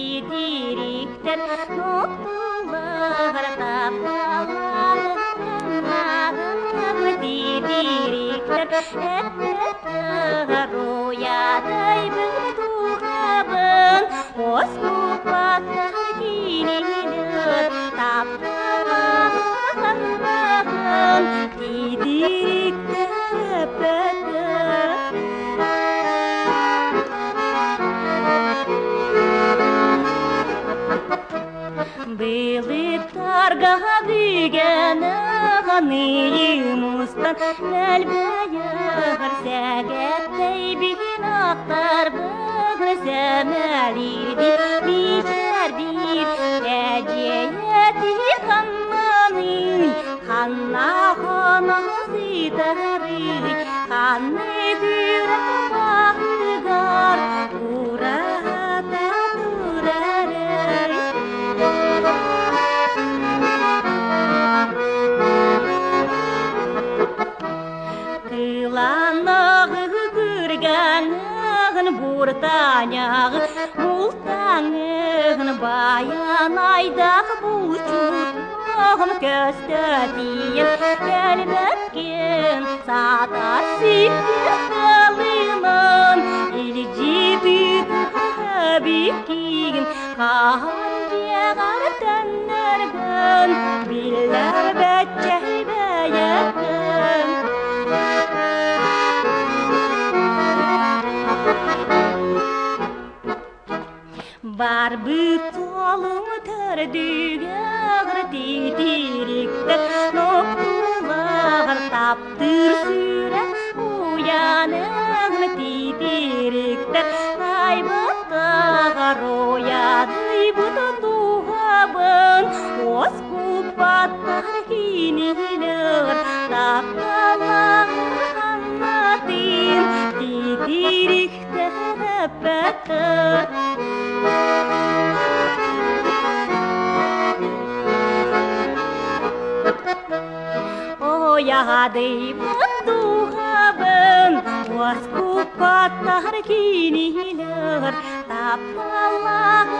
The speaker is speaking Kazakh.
Титириктэр ноктулар тапалар Титириктэр эппэттэр уядай бүгдухабын Оскупатар кинилер тапалар Титириктэр эппэттэр Были тарга бигенағаны мұстан әлбәйір сәгәттей бигенақтар бұғны сәмәлерді бейшәрдер әжейеті қаннаны қанна қана ситары қанны күрі бағығар ұрата тұрары Кыланағы күргәнігін бұртанағы Мұлтаңығын баян айдақ бұлчуғын көстәтейін Кәлбәткен сатар сиппен қалымын Илжибіт әбіккейін Қаған жағар тәннәргін Билләр бәтчәй бәйәкін Бар бұталым түрдігір Титириктэр ноқтулағыр таптыр сүрі Уянығыр Титириктэр Айбаттағыр оядай бұты туғабын Ос құпаттар кинилер Тапталағыр қанатын Титириктэр эппэттэр Оядай бұттуғабын Оскупаттар кинилер Тапталағыр